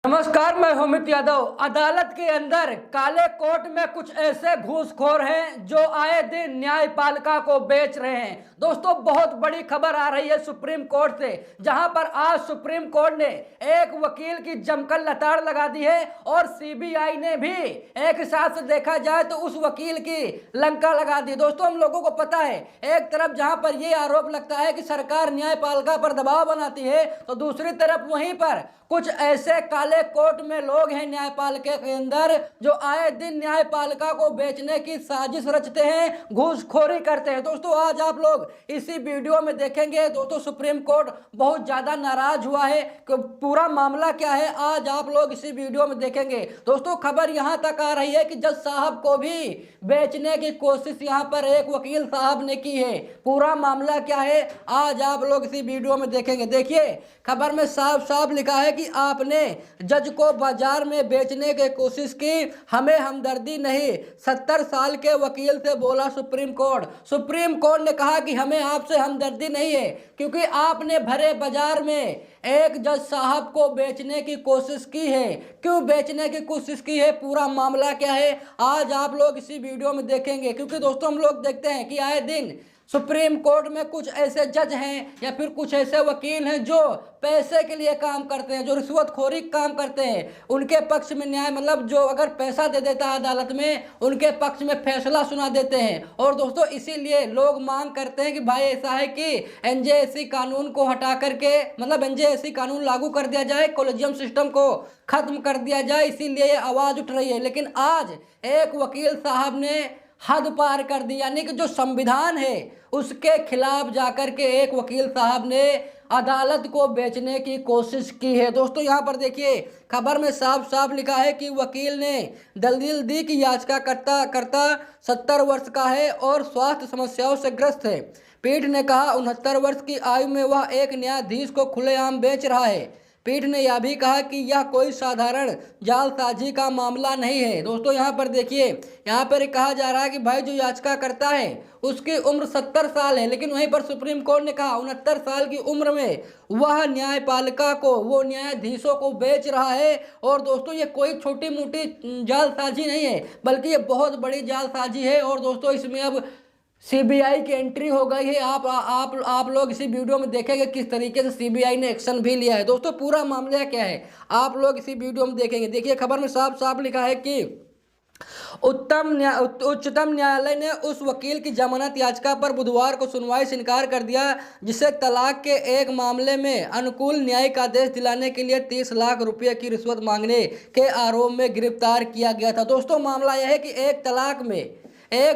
नमस्कार, मैं अमित यादव। अदालत के अंदर काले कोट में कुछ ऐसे घूसखोर हैं जो आए दिन न्यायपालिका को बेच रहे हैं। दोस्तों, बहुत बड़ी खबर आ रही है सुप्रीम कोर्ट से, जहां पर आज सुप्रीम कोर्ट ने एक वकील की जमकर लताड़ लगा दी है और सीबीआई ने भी एक हिसाब से देखा जाए तो उस वकील की लंका लगा दी। दोस्तों, हम लोगों को पता है, एक तरफ जहां पर यह आरोप लगता है कि सरकार न्यायपालिका पर दबाव बनाती है, तो दूसरी तरफ वहीं पर कुछ ऐसे काले कोट में लोग हैं न्यायपालिका के अंदर जो आए दिन न्यायपालिका को बेचने की साजिश रचते हैं, घूसखोरी करते हैं। दोस्तों, आज आप लोग इसी वीडियो में देखेंगे। दोस्तों, सुप्रीम कोर्ट बहुत ज्यादा नाराज हुआ है कि पूरा मामला क्या है, आज आप लोग इसी वीडियो में देखेंगे। दोस्तों, खबर यहां तक आ रही है कि जज साहब को भी बेचने की कोशिश यहां पर एक वकील साहब ने की है। पूरा मामला क्या है, आज आप लोग इसी वीडियो में देखेंगे। देखिए, खबर में साफ साफ लिखा है कि आपने जज को बाजार में बेचने की कोशिश की, हमें हमदर्दी नहीं, 70 साल के वकील से बोला सुप्रीम कोर्ट। सुप्रीम कोर्ट ने कहा कि हमें आपसे हमदर्दी नहीं है क्योंकि आपने भरे बाजार में एक जज साहब को बेचने की कोशिश की है। क्यों बेचने की कोशिश की है, पूरा मामला क्या है, आज आप लोग इसी वीडियो में देखेंगे। क्योंकि दोस्तों, हम लोग देखते हैं कि आए दिन सुप्रीम कोर्ट में कुछ ऐसे जज हैं या फिर कुछ ऐसे वकील हैं जो पैसे के लिए काम करते हैं, जो रिश्वतखोरी काम करते हैं। उनके पक्ष में न्याय, मतलब जो अगर पैसा दे देता है अदालत में, उनके पक्ष में फैसला सुना देते हैं। और दोस्तों, इसीलिए लोग मांग करते हैं कि भाई ऐसा है कि एनजेएससी कानून को हटा करके, मतलब एनजेएससी कानून लागू कर दिया जाए, कॉलेजियम सिस्टम को खत्म कर दिया जाए। इसीलिए ये आवाज उठ रही है। लेकिन आज एक वकील साहब ने हद पार कर दी, यानी कि जो संविधान है उसके खिलाफ जाकर के एक वकील साहब ने अदालत को बेचने की कोशिश की है। दोस्तों, यहाँ पर देखिए, खबर में साफ साफ लिखा है कि वकील ने दलील दी कि याचिकाकर्ता 70 वर्ष का है और स्वास्थ्य समस्याओं से ग्रस्त है। पीठ ने कहा 69 वर्ष की आयु में वह एक न्यायाधीश को खुलेआम बेच रहा है। पीठ ने यह भी कहा कि यह कोई साधारण जालसाजी का मामला नहीं है। दोस्तों, यहाँ पर देखिए, यहाँ पर कहा जा रहा है कि भाई जो याचिका करता है उसकी उम्र 70 साल है, लेकिन वहीं पर सुप्रीम कोर्ट ने कहा 69 साल की उम्र में वह न्यायपालिका को, वो न्यायाधीशों को बेच रहा है। और दोस्तों, ये कोई छोटी मोटी जालसाजी नहीं है, बल्कि ये बहुत बड़ी जालसाजी है। और दोस्तों, इसमें अब सीबीआई की एंट्री हो गई है। आप लोग इसी वीडियो में देखेंगे किस तरीके से सीबीआई ने एक्शन भी लिया है। दोस्तों, पूरा मामला क्या है, आप लोग इसी वीडियो में देखेंगे। देखिए, खबर में साफ साफ लिखा है कि उच्चतम न्यायालय ने उस वकील की जमानत याचिका पर बुधवार को सुनवाई से इनकार कर दिया जिसे तलाक के एक मामले में अनुकूल न्यायिक आदेश दिलाने के लिए 30 लाख रुपए की रिश्वत मांगने के आरोप में गिरफ्तार किया गया था। दोस्तों, मामला यह है कि एक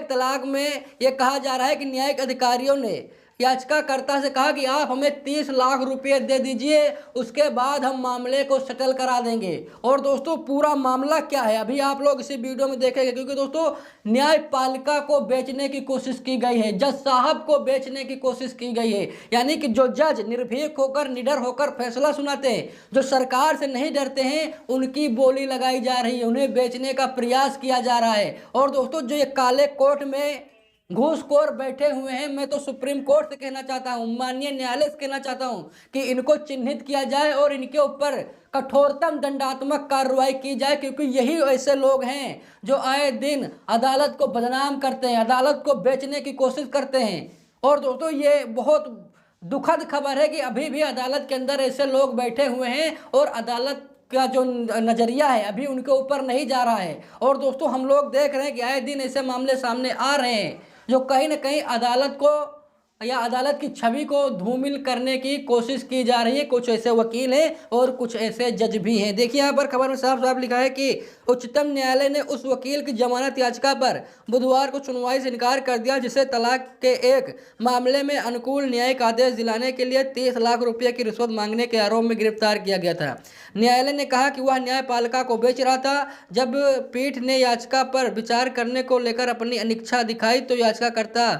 तलाक में यह कहा जा रहा है कि न्यायिक अधिकारियों ने याचिकाकर्ता से कहा कि आप हमें 30 लाख रुपए दे दीजिए, उसके बाद हम मामले को सेटल करा देंगे। और दोस्तों, पूरा मामला क्या है अभी आप लोग इसी वीडियो में देखेंगे। क्योंकि दोस्तों, न्यायपालिका को बेचने की कोशिश की गई है, जज साहब को बेचने की कोशिश की गई है। यानी कि जो जज निर्भीक होकर, निडर होकर फैसला सुनाते हैं, जो सरकार से नहीं डरते हैं, उनकी बोली लगाई जा रही है, उन्हें बेचने का प्रयास किया जा रहा है। और दोस्तों, जो ये काले कोट में घूसखोर बैठे हुए हैं, मैं तो सुप्रीम कोर्ट से कहना चाहता हूं, माननीय न्यायालय से कहना चाहता हूं कि इनको चिन्हित किया जाए और इनके ऊपर कठोरतम दंडात्मक कार्रवाई की जाए। क्योंकि यही ऐसे लोग हैं जो आए दिन अदालत को बदनाम करते हैं, अदालत को बेचने की कोशिश करते हैं। और दोस्तों, ये बहुत दुखद खबर है कि अभी भी अदालत के अंदर ऐसे लोग बैठे हुए हैं और अदालत का जो नजरिया है अभी उनके ऊपर नहीं जा रहा है। और दोस्तों, हम लोग देख रहे हैं कि आए दिन ऐसे मामले सामने आ रहे हैं जो कहीं ना कहीं अदालत को या अदालत की छवि को धूमिल करने की कोशिश की जा रही है। कुछ ऐसे वकील हैं और कुछ ऐसे जज भी हैं। देखिए, यहाँ पर खबर में साफ साफ लिखा है कि उच्चतम न्यायालय ने उस वकील की जमानत याचिका पर बुधवार को सुनवाई से इनकार कर दिया जिसे तलाक के एक मामले में अनुकूल न्यायिक आदेश दिलाने के लिए 30 लाख रुपये की रिश्वत मांगने के आरोप में गिरफ्तार किया गया था। न्यायालय ने कहा कि वह न्यायपालिका को बेच रहा था। जब पीठ ने याचिका पर विचार करने को लेकर अपनी अनिच्छा दिखाई तो याचिकाकर्ता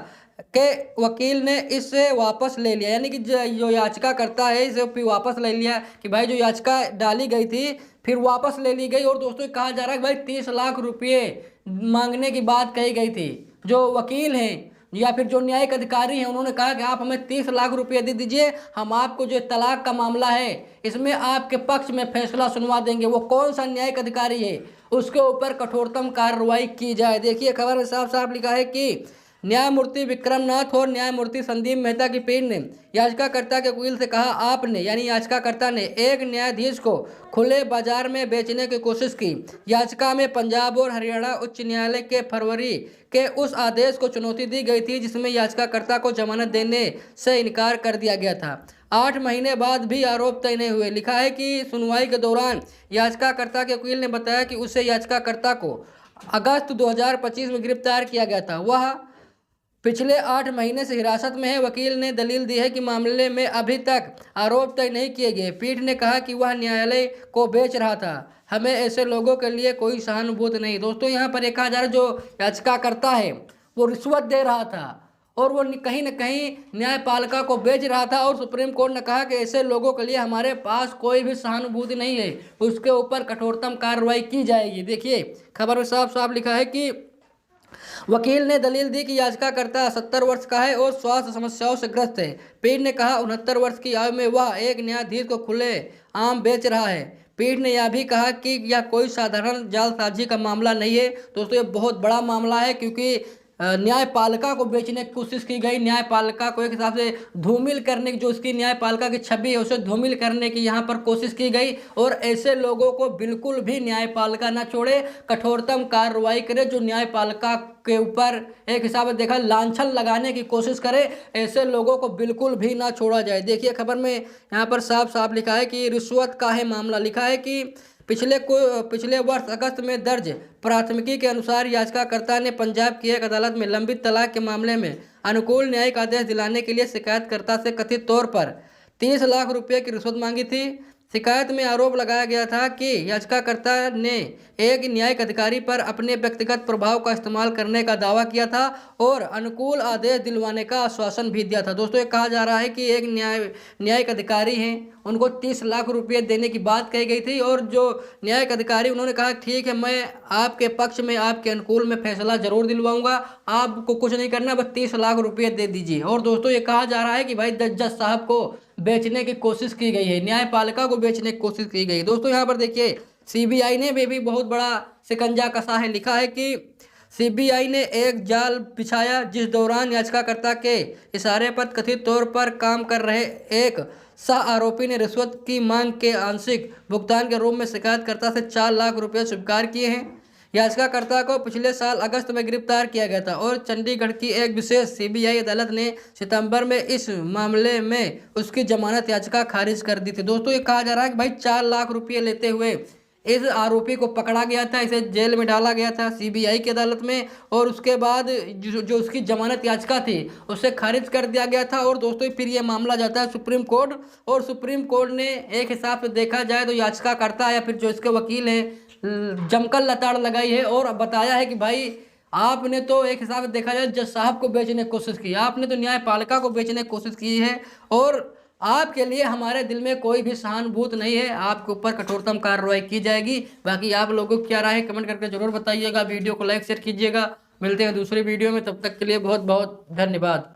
के वकील ने इसे वापस ले लिया। यानी कि जो याचिका करता है इसे फिर वापस ले लिया कि भाई जो याचिका डाली गई थी फिर वापस ले ली गई। और दोस्तों, कहा जा रहा है कि भाई 30 लाख रुपये मांगने की बात कही गई थी। जो वकील हैं या फिर जो न्यायिक अधिकारी हैं उन्होंने कहा कि आप हमें 30 लाख रुपये दे दीजिए, हम आपको जो तलाक का मामला है इसमें आपके पक्ष में फैसला सुनवा देंगे। वो कौन सा न्यायिक अधिकारी है, उसके ऊपर कठोरतम कार्रवाई की जाए। देखिए खबर में साफ साफ लिखा है कि न्यायमूर्ति विक्रमनाथ और न्यायमूर्ति संदीप मेहता की पीठ ने याचिकाकर्ता के वकील से कहा, आपने यानी याचिकाकर्ता ने एक न्यायाधीश को खुले बाजार में बेचने की कोशिश की। याचिका में पंजाब और हरियाणा उच्च न्यायालय के फरवरी के उस आदेश को चुनौती दी गई थी जिसमें याचिकाकर्ता को जमानत देने से इनकार कर दिया गया था। 8 महीने बाद भी आरोप तय नहीं हुए। लिखा है कि सुनवाई के दौरान याचिकाकर्ता के वकील ने बताया कि उसे याचिकाकर्ता को अगस्त 2025 में गिरफ्तार किया गया था। वह पिछले 8 महीने से हिरासत में है। वकील ने दलील दी है कि मामले में अभी तक आरोप तय नहीं किए गए। पीठ ने कहा कि वह न्यायालय को बेच रहा था, हमें ऐसे लोगों के लिए कोई सहानुभूति नहीं। दोस्तों यहाँ पर एक हजार जो याचिकाकर्ता है वो रिश्वत दे रहा था और वो कहीं न कहीं न्यायपालिका को बेच रहा था और सुप्रीम कोर्ट ने कहा कि ऐसे लोगों के लिए हमारे पास कोई भी सहानुभूति नहीं है, उसके ऊपर कठोरतम कार्रवाई की जाएगी। देखिए खबर में साफ साफ लिखा है कि वकील ने दलील दी कि याचिकाकर्ता 70 वर्ष का है और स्वास्थ्य समस्याओं से ग्रस्त है। पीठ ने कहा 69 वर्ष की आयु में वह एक न्यायाधीश को खुले आम बेच रहा है। पीठ ने यह भी कहा कि यह कोई साधारण जालसाजी का मामला नहीं है। दोस्तों ये बहुत बड़ा मामला है क्योंकि न्यायपालिका को बेचने की कोशिश की गई, न्यायपालिका को एक हिसाब से धूमिल करने की, जो उसकी न्यायपालिका की छवि है उसे धूमिल करने की यहाँ पर कोशिश की गई। और ऐसे लोगों को बिल्कुल भी न्यायपालिका ना छोड़े, कठोरतम कार्रवाई करे। जो न्यायपालिका के ऊपर एक हिसाब से देखा लांछन लगाने की कोशिश करे, ऐसे लोगों को बिल्कुल भी ना छोड़ा जाए। देखिए खबर में यहाँ पर साफ साफ लिखा है कि रिश्वत का है मामला। लिखा है कि पिछले वर्ष अगस्त में दर्ज प्राथमिकी के अनुसार याचिकाकर्ता ने पंजाब की एक अदालत में लंबित तलाक के मामले में अनुकूल न्यायिक आदेश दिलाने के लिए शिकायतकर्ता से कथित तौर पर 30 लाख रुपये की रिश्वत मांगी थी। शिकायत में आरोप लगाया गया था कि याचिकाकर्ता ने एक न्यायिक अधिकारी पर अपने व्यक्तिगत प्रभाव का इस्तेमाल करने का दावा किया था और अनुकूल आदेश दिलवाने का आश्वासन भी दिया था। दोस्तों ये कहा जा रहा है कि एक न्यायिक अधिकारी हैं, उनको 30 लाख रुपये देने की बात कही गई थी और जो न्यायिक अधिकारी उन्होंने कहा ठीक है, मैं आपके पक्ष में आपके अनुकूल में फैसला जरूर दिलवाऊंगा, आपको कुछ नहीं करना, बस 30 लाख रुपये दे दीजिए। और दोस्तों ये कहा जा रहा है कि भाई जज साहब को बेचने की कोशिश की गई है, न्यायपालिका को बेचने की कोशिश की गई है। दोस्तों यहाँ पर देखिए सीबीआई ने भी बहुत बड़ा शिकंजा कसा है। लिखा है कि सीबीआई ने एक जाल बिछाया जिस दौरान याचिकाकर्ता के इशारे पर कथित तौर पर काम कर रहे एक सह आरोपी ने रिश्वत की मांग के आंशिक भुगतान के रूप में शिकायतकर्ता से 4 लाख रुपये स्वीकार किए हैं। याचिकाकर्ता को पिछले साल अगस्त में गिरफ्तार किया गया था और चंडीगढ़ की एक विशेष सीबीआई अदालत ने सितंबर में इस मामले में उसकी जमानत याचिका खारिज कर दी थी। दोस्तों ये कहा जा रहा है कि भाई 4 लाख रुपये लेते हुए इस आरोपी को पकड़ा गया था, इसे जेल में डाला गया था सीबीआई की अदालत में और उसके बाद जो उसकी जमानत याचिका थी उसे खारिज कर दिया गया था। और दोस्तों फिर ये मामला जाता है सुप्रीम कोर्ट और सुप्रीम कोर्ट ने एक हिसाब से देखा जाए तो याचिकाकर्ता या फिर जो इसके वकील हैं जमकर लताड़ लगाई है और बताया है कि भाई आपने तो एक हिसाब से देखा जाए जज साहब को बेचने की कोशिश की, आपने तो न्यायपालिका को बेचने की कोशिश की है और आपके लिए हमारे दिल में कोई भी सहानुभूति नहीं है, आपके ऊपर कठोरतम कार्रवाई की जाएगी। बाकी आप लोगों को क्या राय है कमेंट करके जरूर बताइएगा, वीडियो को लाइक शेयर कीजिएगा। मिलते हैं दूसरी वीडियो में, तब तक के लिए बहुत बहुत धन्यवाद।